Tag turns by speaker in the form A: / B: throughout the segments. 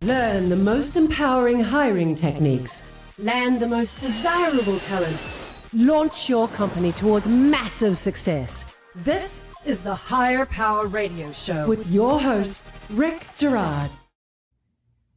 A: Learn the most empowering hiring techniques. Land the most desirable talent. Launch your company towards massive success. This is the Higher Power Radio Show with your host, Rick Gerard.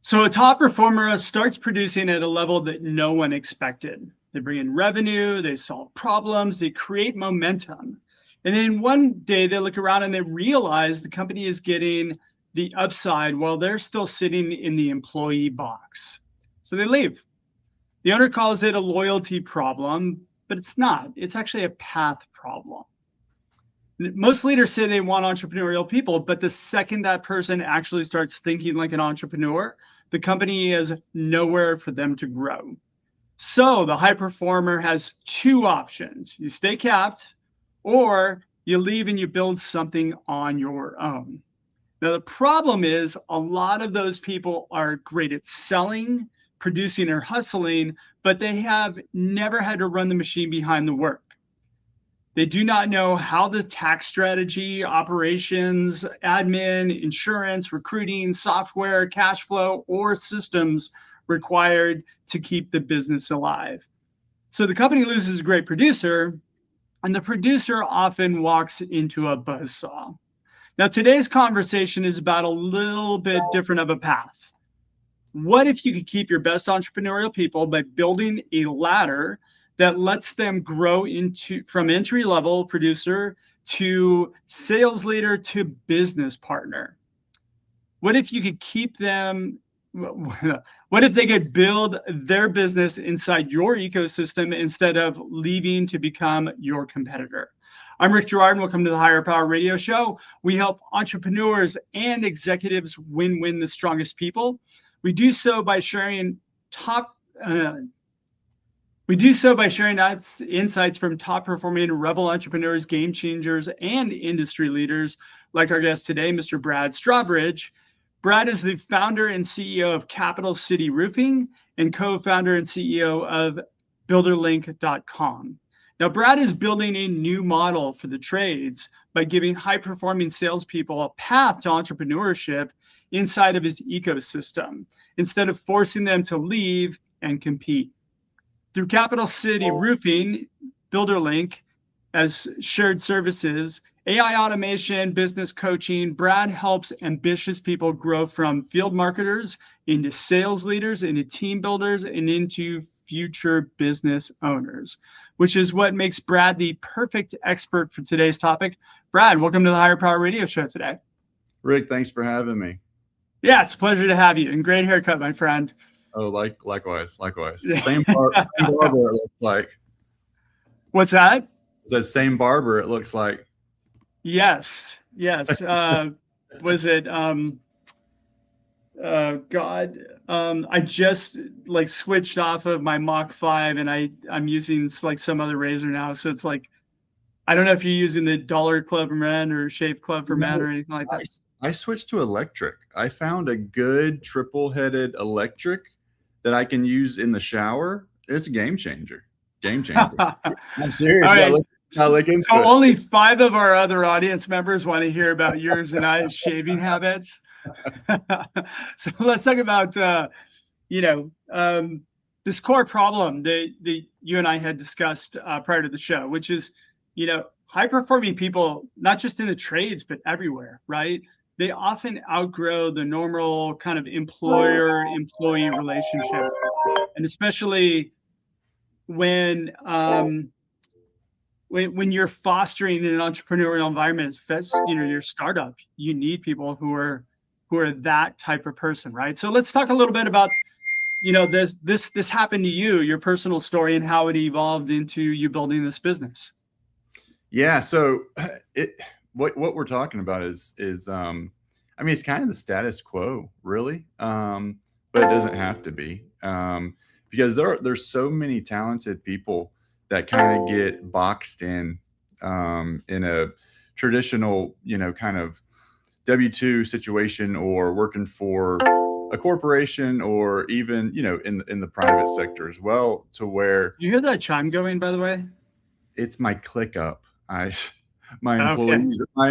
B: So a top performer starts producing at a level that no one expected. They bring in revenue, they solve problems, they create momentum. And then one day they look around and they realize the company is getting the upside while they're still sitting in the employee box. So they leave. The owner calls it a loyalty problem, but it's not. It's actually a path problem. Most leaders say they want entrepreneurial people, but the second that person actually starts thinking like an entrepreneur, the company has nowhere for them to grow. So the high performer has two options. You stay capped, or you leave and you build something on your own. Now, the problem is a lot of those people are great at selling, producing, or hustling, but they have never had to run the machine behind the work. They do not know how the tax strategy, operations, admin, insurance, recruiting, software, cash flow, or systems required to keep the business alive. So the company loses a great producer, and the producer often walks into a buzzsaw. Now, today's conversation is about a little bit different of a path. What if you could keep your best entrepreneurial people by building a ladder that lets them grow from entry-level producer to sales leader to business partner? What if you could keep them, what if they could build their business inside your ecosystem instead of leaving to become your competitor? I'm Rick Gerard, and welcome to the Higher Power Radio Show. We help entrepreneurs and executives win the strongest people. We do so by sharing insights from top performing rebel entrepreneurs, game changers, and industry leaders like our guest today, Mr. Brad Strawbridge. Brad is the founder and CEO of Capital City Roofing and co-founder and CEO of builderlink.com. Now, Brad is building a new model for the trades by giving high-performing salespeople a path to entrepreneurship inside of his ecosystem, instead of forcing them to leave and compete. Through Capital City Roofing, BuilderLink, as shared services, AI automation, business coaching, Brad helps ambitious people grow from field marketers into sales leaders, into team builders, and into future business owners, which is what makes Brad the perfect expert for today's topic. Brad, welcome to the Higher Power Radio Show today.
C: Rick, thanks for having me.
B: Yeah, it's a pleasure to have you. And great haircut, my friend.
C: Oh, likewise. Same barber it looks like.
B: What's that?
C: It's that same barber it looks like.
B: Yes. Was it I just switched off of my Mach 5 and I'm using some other razor now. So it's I don't know if you're using the Dollar Club for Men or Shave Club for Men or anything like that.
C: I switched to electric. I found a good triple-headed electric that I can use in the shower. It's a game changer. I'm serious.
B: Right. So only 5 of our other audience members want to hear about yours and I's shaving habits. So let's talk about this core problem that you and I had discussed prior to the show, which is high performing people, not just in the trades but everywhere, right? They often outgrow the normal kind of employer-employee relationship, and especially when you're fostering an entrepreneurial environment, your startup, you need people who are that type of person, right? So let's talk a little bit about this happened to you, your personal story, and how it evolved into you building this business.
C: Yeah. So what we're talking about is it's kind of the status quo, really, but it doesn't have to be, because there's so many talented people that kind of get boxed in a traditional, kind of W-2 situation, or working for a corporation, or even, in the private sector as well, to where.
B: Do you hear that chime going, by the way?
C: It's my ClickUp. My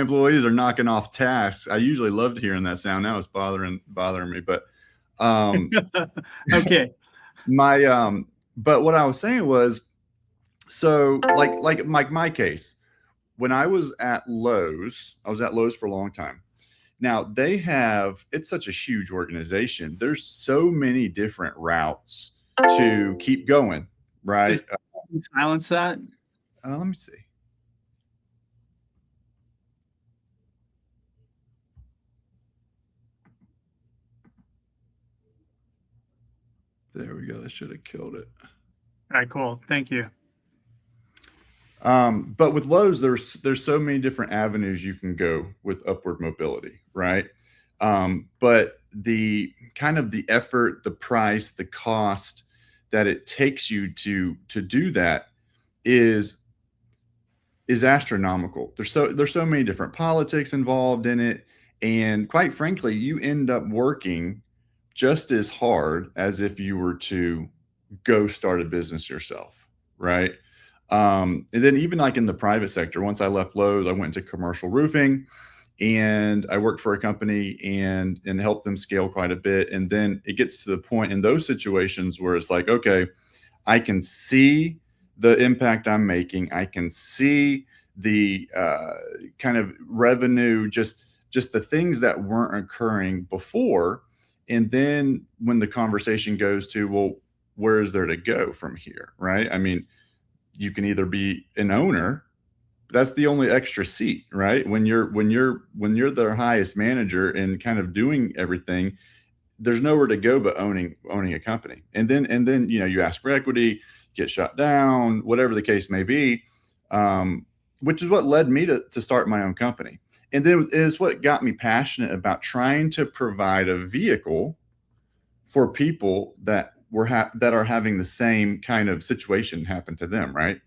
C: employees are knocking off tasks. I usually loved hearing that sound. Now it's bothering me. But Um,
B: Okay.
C: but what I was saying was, so like my case, when I was at Lowe's, I was at Lowe's for a long time. Now it's such a huge organization. There's so many different routes to keep going, right?
B: Just silence that.
C: Let me see. There we go. That should have killed it.
B: All right, cool. Thank you.
C: But with Lowe's, there's so many different avenues you can go with upward mobility, right? But the kind of the effort, the price, the cost that it takes you to do that is astronomical. There's so many different politics involved in it, and quite frankly, you end up working just as hard as if you were to go start a business yourself, right? And then even like in the private sector, once I left Lowe's, I went into commercial roofing, and I worked for a company and helped them scale quite a bit. And then it gets to the point in those situations where it's like, okay, I can see the impact I'm making. I can see the kind of revenue, just the things that weren't occurring before. And then when the conversation goes to, well, where is there to go from here, right? I mean, you can either be an owner. That's the only extra seat, right? When you're their highest manager and kind of doing everything, there's nowhere to go but owning a company. And then you ask for equity, get shut down, whatever the case may be, which is what led me to start my own company. And then is what got me passionate about trying to provide a vehicle for people that are having the same kind of situation happen to them, right?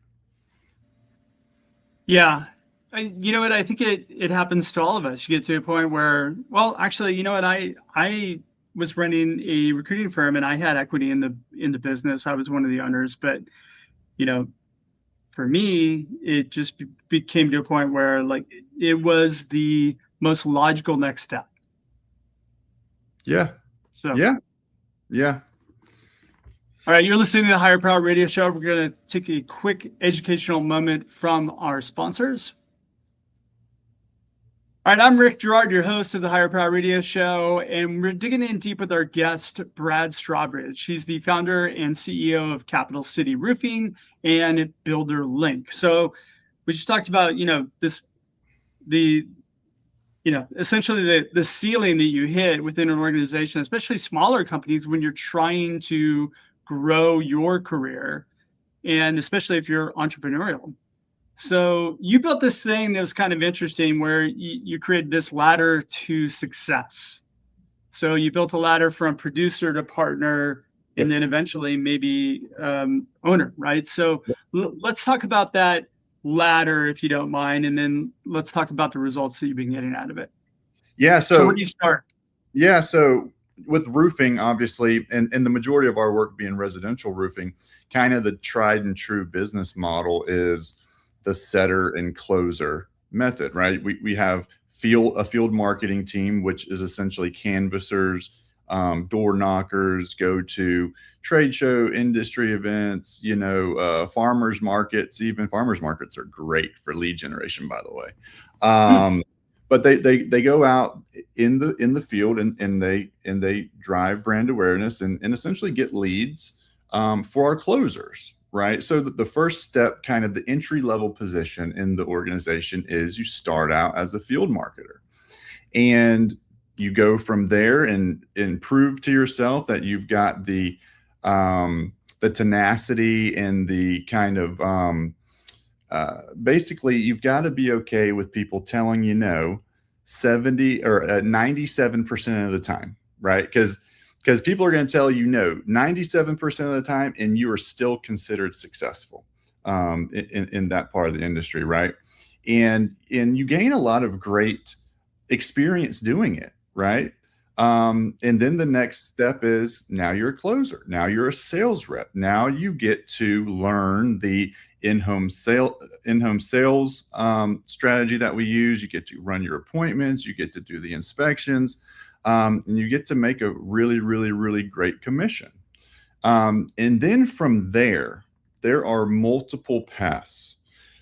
B: Yeah. You know what? I think it happens to all of us. You get to a point where, well, actually, you know what? I was running a recruiting firm, and I had equity in the business. I was one of the owners, but for me, it just became to a point where like it was the most logical next step.
C: Yeah.
B: So
C: Yeah.
B: All right, you're listening to the Higher Power Radio Show. We're going to take a quick educational moment from our sponsors. All right, I'm Rick Gerard, your host of the Higher Power Radio Show, and we're digging in deep with our guest, Brad Strawbridge. He's the founder and CEO of Capital City Roofing and Builder Link. So we just talked about, essentially the ceiling that you hit within an organization, especially smaller companies, when you're trying to grow your career, and especially if you're entrepreneurial. So you built this thing that was kind of interesting where you created this ladder to success. So you built a ladder from producer to partner, and then eventually maybe owner, right? So let's talk about that ladder, if you don't mind, and then let's talk about the results that you've been getting out of it.
C: Yeah.
B: So where do you start?
C: Yeah. So with roofing, obviously, and the majority of our work being residential roofing, kind of the tried and true business model is the setter and closer method, right? We have a field marketing team, which is essentially canvassers, door knockers, go to trade show, industry events, farmers markets. Even farmers markets are great for lead generation, by the way. But they go out in the field and they drive brand awareness and essentially get leads for our closers, right? So the first step, kind of the entry level position in the organization, is you start out as a field marketer, and you go from there and prove to yourself that you've got the tenacity and the kind of basically you've got to be okay with people telling 70 or 97% of the time, right? Because people are going to tell 97% of the time, and you are still considered successful in that part of the industry, right? And you gain a lot of great experience doing it, right? And then the next step is, now you're a closer. Now you're a sales rep. Now you get to learn the in-home sales strategy that we use. You get to run your appointments. You get to do the inspections. And you get to make a really, really, really great commission. And then from there are multiple paths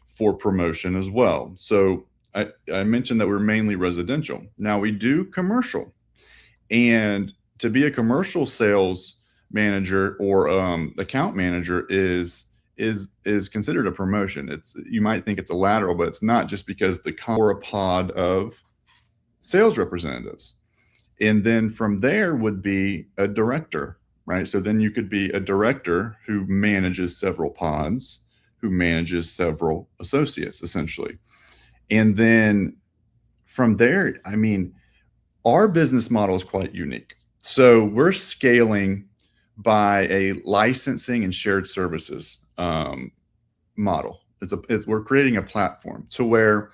C: for promotion as well. So I mentioned that we're mainly residential. Now we do commercial, and to be a commercial sales manager or account manager is considered a promotion. You might think it's a lateral, but it's not, just because or a pod of sales representatives. And then from there would be a director, right? So then you could be a director who manages several pods, who manages several associates, essentially. And then from there, I mean, our business model is quite unique. So we're scaling by a licensing and shared services model. We're creating a platform to where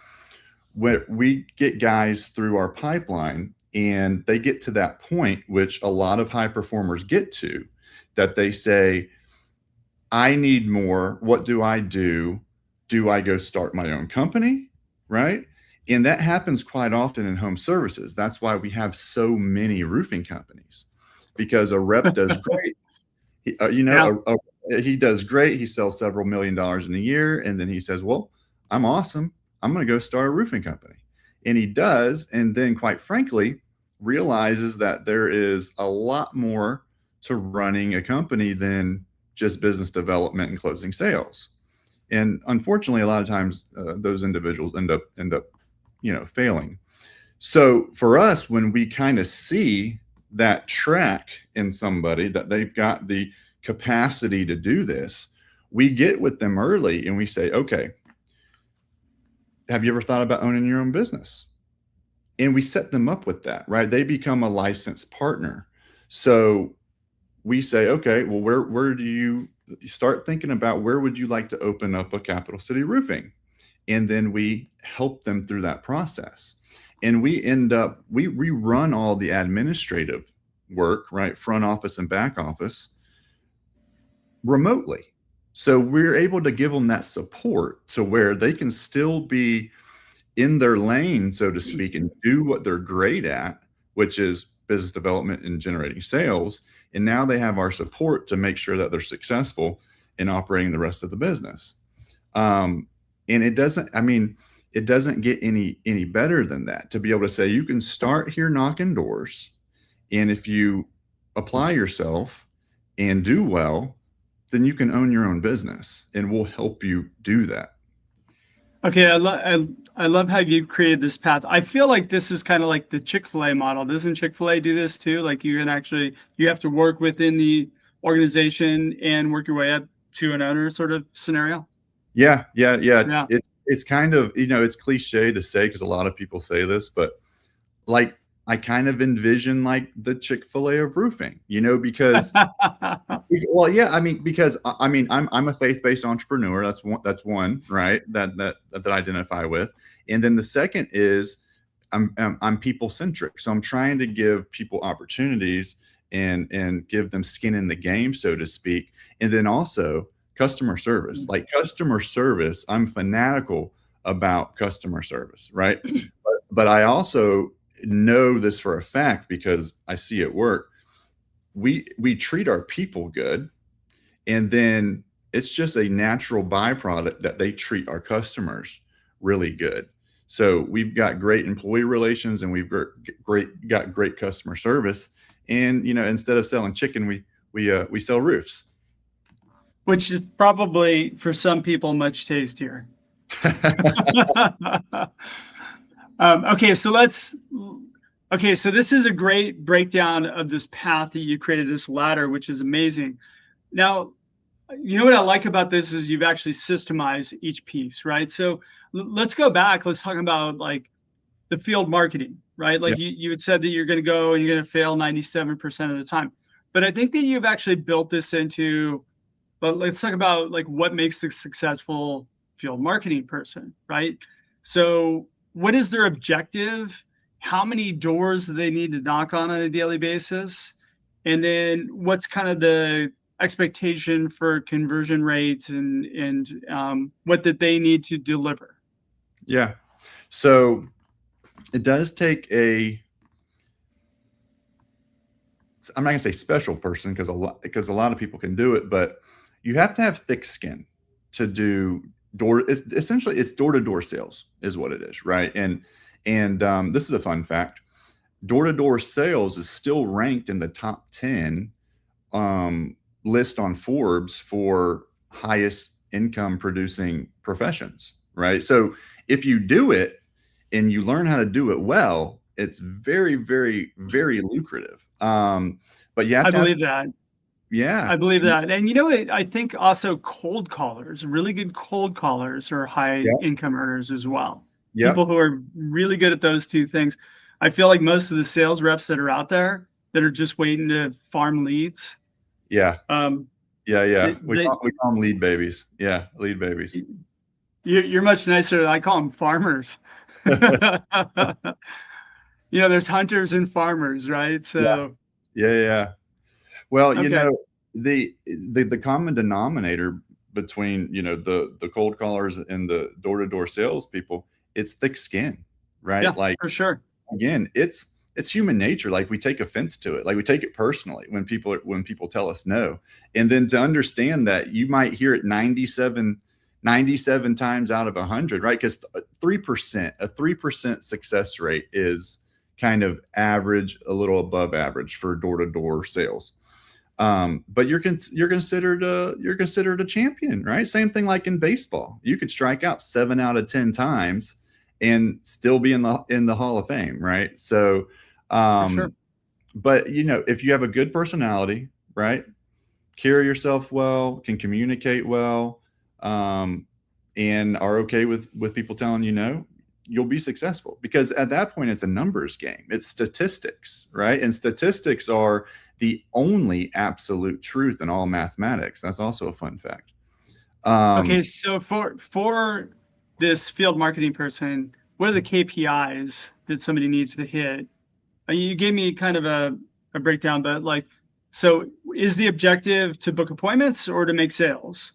C: we get guys through our pipeline, and they get to that point, which a lot of high performers get to, that they say, I need more. What do I do? Do I go start my own company? Right? And that happens quite often in home services. That's why we have so many roofing companies, because a rep does great. He does great. He sells several $1 million in a year. And then he says, well, I'm awesome. I'm going to go start a roofing company. And he does. And then, quite frankly, realizes that there is a lot more to running a company than just business development and closing sales. And unfortunately, a lot of times those individuals end up failing. So for us, when we kind of see that track in somebody, that they've got the capacity to do this, we get with them early and we say, okay, have you ever thought about owning your own business? And we set them up with that, right? They become a licensed partner. So we say, okay, well, where do you start thinking about, where would you like to open up a capital city roofing? And then we help them through that process. And we run all the administrative work, right? Front office and back office remotely. So we're able to give them that support to where they can still be in their lane, so to speak, and do what they're great at, which is business development and generating sales. And now they have our support to make sure that they're successful in operating the rest of the business. And it doesn't get any better than that, to be able to say, you can start here knocking doors, and if you apply yourself and do well, then you can own your own business, and we'll help you do that.
B: Okay, I love how you created this path. I feel like this is kind of like the Chick-fil-A model. Doesn't Chick-fil-A do this too? Like you have to work within the organization and work your way up to an owner sort of scenario?
C: Yeah. It's kind of, it's cliche to say, because a lot of people say this, but like, I kind of envision like the Chick-fil-A of roofing, because well, yeah, because I'm a faith-based entrepreneur. That's one, right? That I identify with. And then the second is I'm people-centric. So I'm trying to give people opportunities and give them skin in the game, so to speak. And then also customer service. Like customer service, I'm fanatical about customer service, right? But I also know this for a fact, because I see it work. We treat our people good, and then it's just a natural byproduct that they treat our customers really good. So we've got great employee relations, and we've got great customer service. And instead of selling chicken, we sell roofs,
B: which is probably for some people much tastier. So this is a great breakdown of this path that you created, this ladder, which is amazing. Now, what I like about this is you've actually systemized each piece, right? So let's go back. Let's talk about like the field marketing, right? Like you had said that you're going to go and you're going to fail 97% of the time. But I think that you've actually built this into, but let's talk about like what makes a successful field marketing person, right? So what is their objective? How many doors do they need to knock on a daily basis? And then what's kind of the expectation for conversion rate and what that they need to deliver?
C: Yeah. So it does take I'm not gonna say special person because a lot of people can do it, but you have to have thick skin to do essentially it's door-to-door sales is what it is, right? And this is a fun fact. Door-to-door sales is still ranked in the top 10 list on Forbes for highest income producing professions, right? So if you do it and you learn how to do it well, it's very, very, very lucrative. But you have
B: I
C: to have,
B: believe that.
C: yeah,
B: I believe that. And you know what? I think also cold callers, really good cold callers are high
C: yeah,
B: income earners as well.
C: yep,
B: People who are really good at those two things. I feel like most of the sales reps that are out there that are just waiting to farm leads,
C: yeah,
B: um,
C: yeah, yeah. We
B: they
C: we call them lead babies. Yeah, lead babies.
B: you're much nicer. I call them farmers. There's hunters and farmers, right?
C: Yeah,
B: So,
C: yeah, yeah. Well,
B: okay.
C: the common denominator between, the cold callers and the door-to-door salespeople, it's thick skin, right?
B: Yeah,
C: Like,
B: for sure.
C: again, it's human nature. Like, we take offense to it. Like, we take it personally when people tell us no. And then to understand that you might hear it 97 times out of 100, right? Because a 3% success rate is kind of average, a little above average for door-to-door sales. But you're considered a champion, right? Same thing like in baseball. You could strike out 7 out of 10 times and still be in the Hall of Fame, right? So,
B: For sure.
C: but if you have a good personality, right, carry yourself well, can communicate well, and are okay with people telling you no, you'll be successful, because at that point it's a numbers game. It's statistics, right? And statistics are the only absolute truth in all mathematics. That's also a fun fact.
B: Okay, so for this field marketing person, what are the KPIs that somebody needs to hit? You gave me kind of a breakdown, but so is the objective to book appointments or to make sales?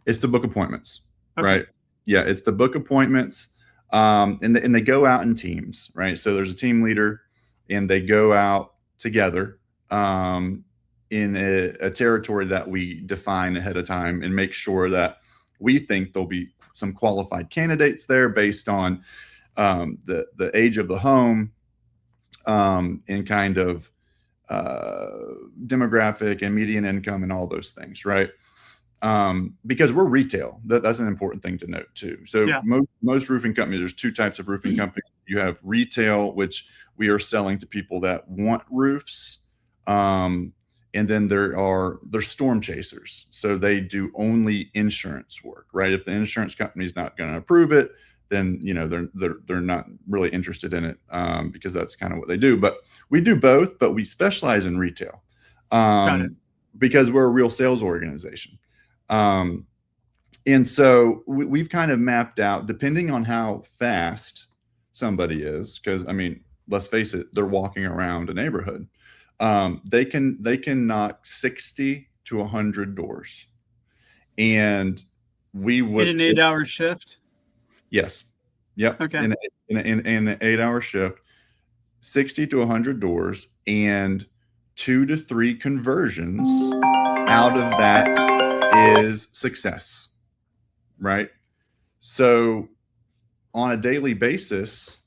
C: It's to book appointments,
B: Okay.
C: right? Yeah, it's to book appointments. And they go out in teams, right? So there's a team leader, and they go out together in a territory that we define ahead of time, and make sure that we think there'll be some qualified candidates there based on the age of the home, and kind of demographic and median income and all those things, right? Because we're retail. That's an important thing to note too. So
B: Yeah.
C: most roofing companies, there's two types of roofing companies. You have retail, which we are selling to people that want roofs. And then there's storm chasers. So they do only insurance work, right? If the insurance company's not going to approve it, then they're not really interested in it, because that's kind of what they do. But we do both, but we specialize in retail,
B: Got it.
C: because we're a real sales organization. And so we've kind of mapped out, depending on how fast somebody is, because let's face it, they're walking around a neighborhood. They can knock 60 to 100 doors, and we would
B: In an 8-hour shift?
C: yes, yep,
B: Okay.
C: in an 8-hour shift, 60 to 100 doors, and 2 to 3 conversions out of that is success, right? So on a daily basis,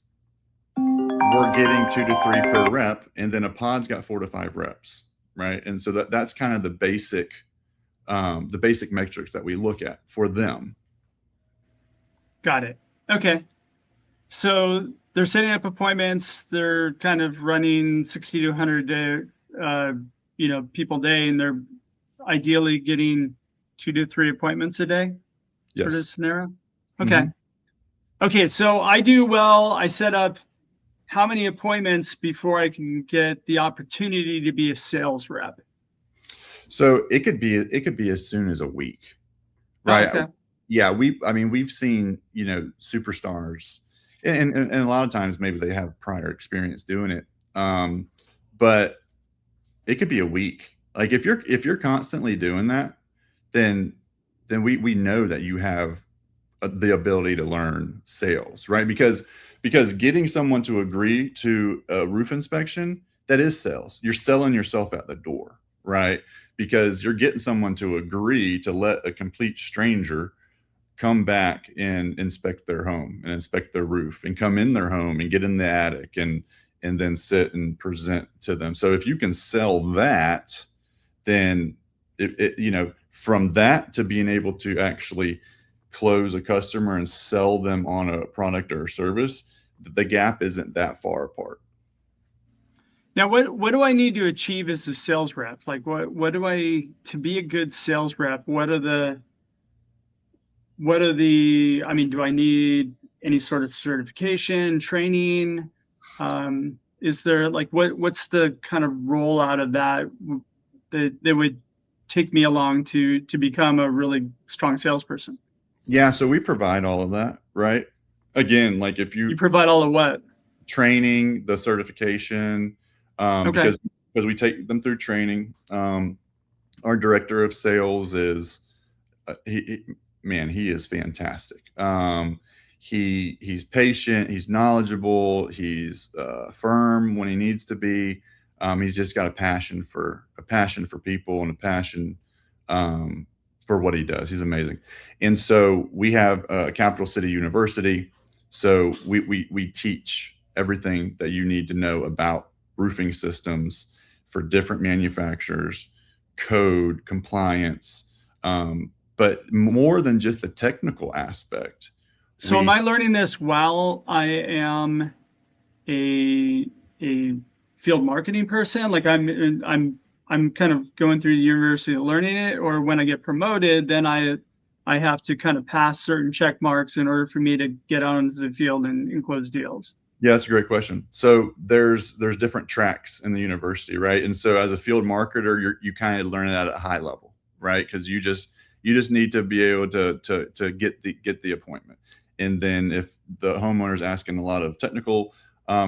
C: we're getting 2 to 3 per rep, and then a pod's got 4 to 5 reps, right? And so that's kind of the basic metrics that we look at for them.
B: Got it. Okay. So they're setting up appointments. They're kind of running 60 to 100 people a day, and they're ideally getting 2 to 3 appointments a day.
C: Yes.
B: For this scenario. Okay. Okay. So I do well. I set up how many appointments before I can get the opportunity to be a sales rep?
C: So it could be as soon as a week, right?
B: Oh, okay.
C: Yeah, we've seen, superstars, and a lot of times maybe they have prior experience doing it. But it could be a week. Like if you're constantly doing that, then we know that you have the ability to learn sales, right? Because getting someone to agree to a roof inspection, that is sales. You're selling yourself out the door, right? Because you're getting someone to agree to let a complete stranger come back and inspect their home and inspect their roof and come in their home and get in the attic and then sit and present to them. So if you can sell that, then from that to being able to actually close a customer and sell them on a product or service, the gap isn't that far apart.
B: Now, what do I need to achieve as a sales rep? Like, what do I, to be a good sales rep? What are the, I mean, do I need any sort of certification, training? Is there like, what's the kind of rollout of that would take me along to become a really strong salesperson?
C: Yeah, so we provide all of that, right? Again, like if
B: You provide all of what?
C: Training, the certification,
B: Okay.
C: because we take them through training. Our director of sales is he is fantastic. He's patient, he's knowledgeable, he's firm when he needs to be. He's just got a passion for people and a passion for what he does. He's amazing. And so we have Capital City University. So we teach everything that you need to know about roofing systems for different manufacturers, code, compliance, but more than just the technical aspect.
B: So am I learning this while I am a field marketing person? Like I'm kind of going through the university learning it, or when I get promoted, then I have to kind of pass certain check marks in order for me to get out into the field and close deals?
C: Yeah, that's a great question. So there's different tracks in the university, right? And so as a field marketer, you kind of learn it at a high level, right? Because you just need to be able to get the appointment. And then if the homeowner's asking a lot of technical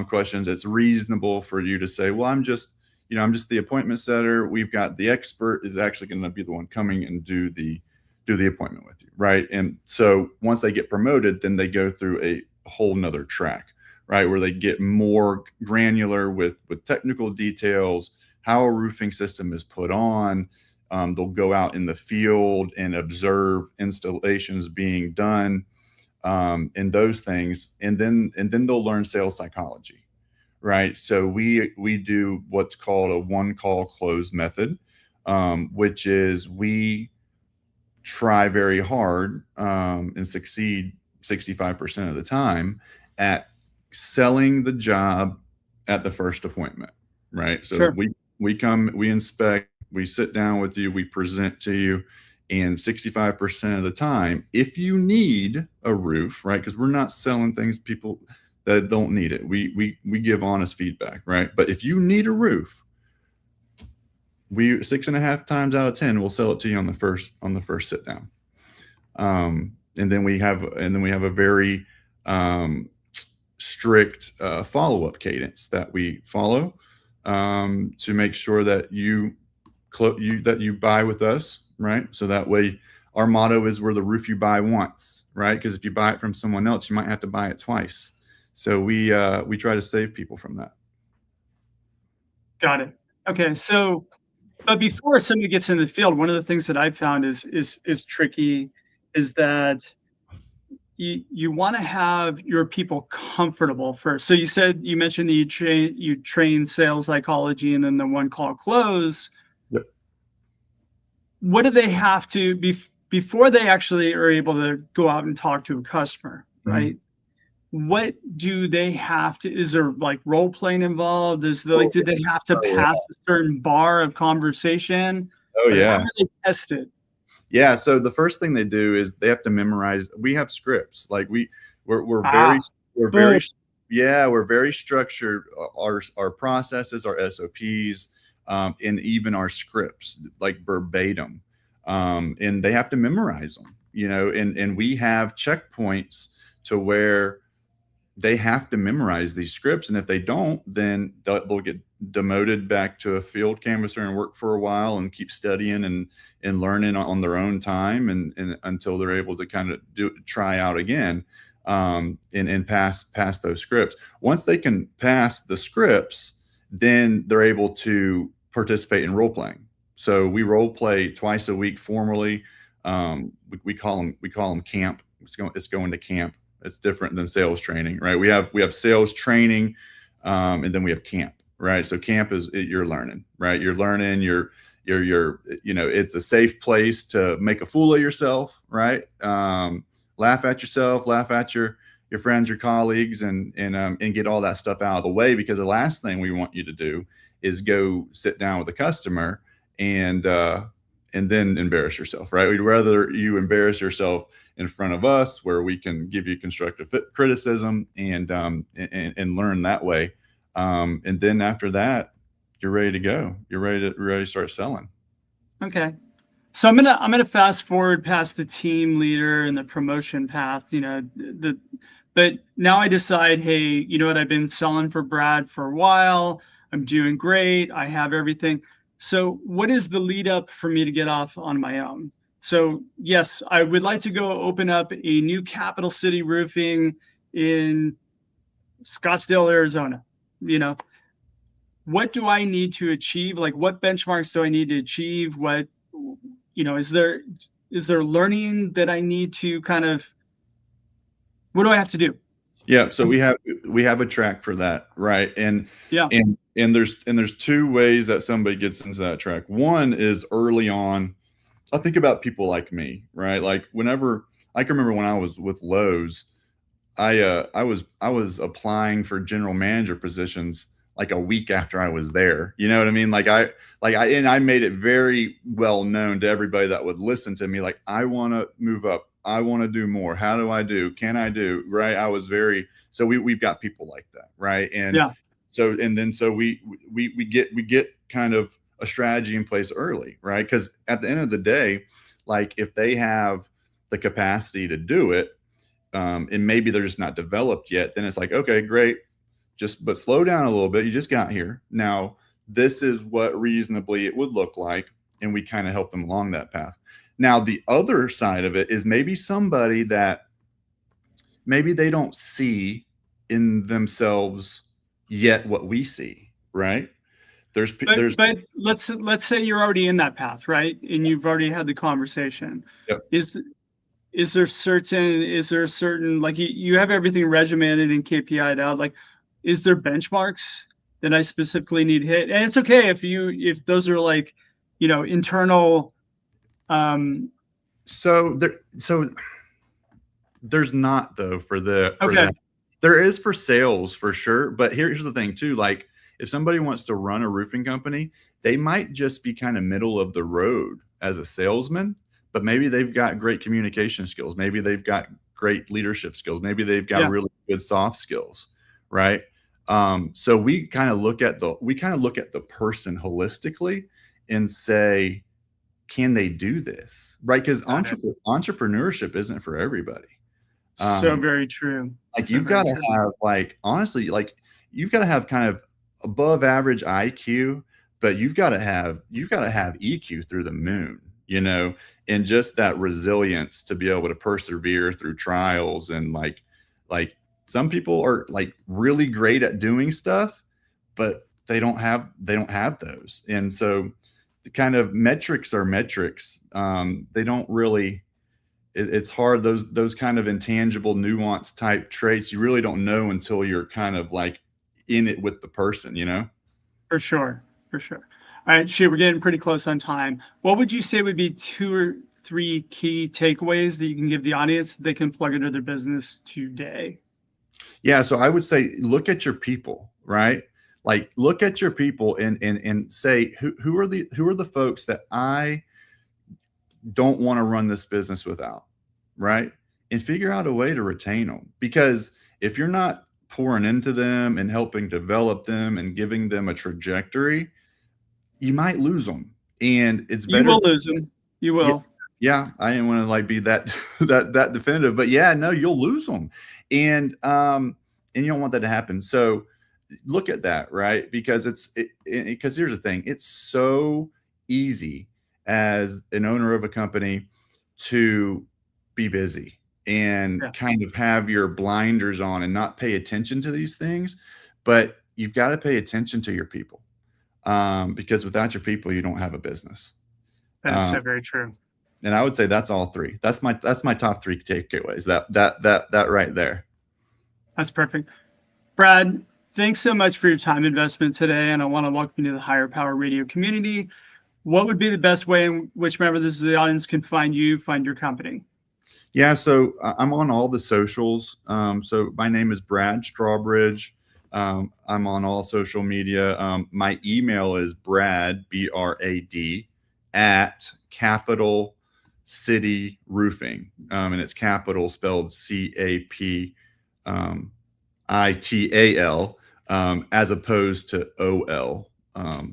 C: questions, it's reasonable for you to say, well, I'm just the appointment setter. We've got the expert is actually going to be the one coming and do the appointment with you, right? And so once they get promoted, then they go through a whole nother track, right, where they get more granular with technical details, how a roofing system is put on. They'll go out in the field and observe installations being done, and those things, and then they'll learn sales psychology, right? So we do what's called a one call close method, which is we try very hard and succeed 65% of the time at selling the job at the first appointment, right? So
B: Sure.
C: we come, we inspect, we sit down with you, we present to you, and 65% of the time, if you need a roof, right? Because we're not selling things to people that don't need it. We give honest feedback, right? But if you need a roof, we 6.5 times out of 10 we'll sell it to you on the first sit down. And then we have a very strict follow-up cadence that we follow to make sure that you buy with us, right? So that way our motto is we're the roof you buy once, right? Because if you buy it from someone else, you might have to buy it twice. So we try to save people from that.
B: Got it. Okay. So, but before somebody gets into the field, one of the things that I've found is tricky is that you want to have your people comfortable first. So you mentioned that you train sales psychology and then the one call close.
C: Yep.
B: What do they have to before they actually are able to go out and talk to a customer, right? Mm-hmm. What do they have to, is there like role playing involved? Do they have to pass a certain bar of conversation?
C: Oh yeah.
B: How do they test it?
C: Yeah. So the first thing they do is they have to memorize. We have scripts. Like we're very structured. Our processes, our SOPs, and even our scripts, like verbatim. And they have to memorize them, and we have checkpoints to where they have to memorize these scripts. And if they don't, then they'll get demoted back to a field canvasser and work for a while and keep studying and learning on their own time and until they're able to kind of try out again, and pass those scripts. Once they can pass the scripts, then they're able to participate in role playing. So we role play twice a week formally. We call them camp. It's going to camp. It's different than sales training, right? We have sales training, and then we have camp, right? So camp is you're learning, right? You're learning. It's a safe place to make a fool of yourself, right? Laugh at yourself, laugh at your friends, your colleagues, and get all that stuff out of the way, because the last thing we want you to do is go sit down with a customer and then embarrass yourself, right? We'd rather you embarrass yourself in front of us, where we can give you constructive criticism and learn that way. And then after that, you're ready to go. You're ready to start selling.
B: Okay. So I'm gonna fast forward past the team leader and the promotion path, but now I decide, hey, you know what? I've been selling for Brad for a while. I'm doing great. I have everything. So what is the lead up for me to get off on my own? So yes, I would like to go open up a new capital city roofing in Scottsdale, Arizona. What do I need to achieve? Like, what benchmarks do I need to achieve? What, is there learning that I need to what do I have to do?
C: Yeah. So we have a track for that. Right. And
B: Yeah.
C: And there's two ways that somebody gets into that track. One is early on. I think about people like me, right? Like whenever I can remember when I was with Lowe's, I was applying for general manager positions like a week after I was there. You know what I mean? I made it very well known to everybody that would listen to me. Like, I want to move up. I want to do more. How do I do? Can I do? Right. So we've got people like that. Right. And
B: yeah.
C: So we get kind of a strategy in place early, right? Because at the end of the day, like if they have the capacity to do it, and maybe they're just not developed yet, then it's like, okay, great, but slow down a little bit. You just got here. Now, this is what reasonably it would look like, and we kind of help them along that path. Now, the other side of it is maybe somebody that maybe they don't see in themselves yet what we see, right?
B: But let's say you're already in that path, right? And you've already had the conversation.
C: Yep.
B: Is there certain, like, you have everything regimented and KPI'd out, like, is there benchmarks that I specifically need hit? And it's okay if those are like, internal.
C: So there's not, though, for
B: Okay.
C: that. There is for sales for sure. But here's the thing too. Like, if somebody wants to run a roofing company, they might just be kind of middle of the road as a salesman, but maybe they've got great communication skills. Maybe they've got great leadership skills. Maybe they've got really good soft skills. Right. So we kind of look at the person holistically and say, can they do this? Right. Because entrepreneurship isn't for everybody.
B: So very true.
C: Like, you've got to have, like, honestly, like, you've got to have kind of above average IQ, but you've got to have EQ through the moon, and just that resilience to be able to persevere through trials. And like some people are like really great at doing stuff, but they don't have those. And so the kind of metrics are metrics. They don't really, it's hard. Those kind of intangible, nuanced type traits, you really don't know until you're kind of like in it with the person,
B: For sure. All right, shoot, we're getting pretty close on time. What would you say would be 2 or 3 key takeaways that you can give the audience that they can plug into their business today?
C: Yeah, so I would say, look at your people, right? Like, look at your people and say, who are the folks that I don't want to run this business without, right? And figure out a way to retain them. Because if you're not pouring into them and helping develop them and giving them a trajectory, you might lose them. And it's better.
B: You will lose them. You will.
C: Yeah. I didn't want to like be that definitive, but yeah, no, you'll lose them. And you don't want that to happen. So look at that, right? Because because here's the thing, it's so easy as an owner of a company to be busy and kind of have your blinders on and not pay attention to these things. But you've got to pay attention to your people, because without your people, you don't have a business.
B: That's so very true.
C: And I would say that's all three. That's my top three takeaways. That right there.
B: That's perfect. Brad, thanks so much for your time investment today. And I want to welcome you to the Higher Power Radio community. What would be the best way in which members of the audience can find you, find your company?
C: Yeah, so I'm on all the socials. So my name is Brad Strawbridge. I'm on all social media. My email is Brad, BRAD, at Capital City Roofing. And it's capital spelled CAPITAL, as opposed to OL.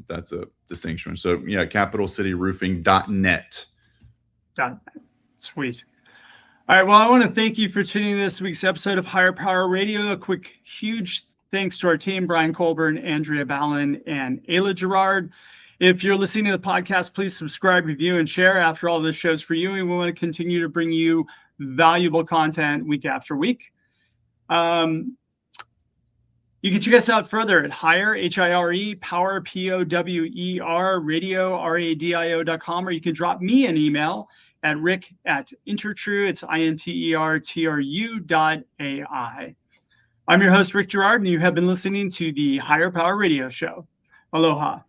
C: That's a distinction. So yeah, capitalcityroofing.net.
B: Sweet. All right. Well, I want to thank you for tuning in this week's episode of Higher Power Radio. A quick, huge thanks to our team, Brian Colburn, Andrea Ballin, and Ayla Gerard. If you're listening to the podcast, please subscribe, review, and share. After all, this show's for you, and we want to continue to bring you valuable content week after week. You can check us out further at Higher, H-I-R-E, Power, P-O-W-E-R, radio, R-A-D-I-O.com, or you can drop me an email at rick@intertrue, it's intertru.ai. I'm your host, Rick Gerard, and you have been listening to the Higher Power Radio Show. Aloha.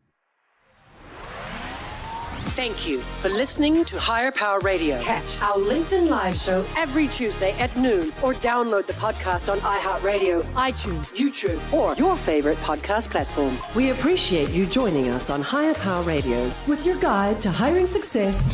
A: Thank you for listening to Higher Power Radio. Catch our LinkedIn Live show every Tuesday at noon, or download the podcast on iHeartRadio, iTunes, YouTube, or your favorite podcast platform. We appreciate you joining us on Higher Power Radio with your guide to hiring success,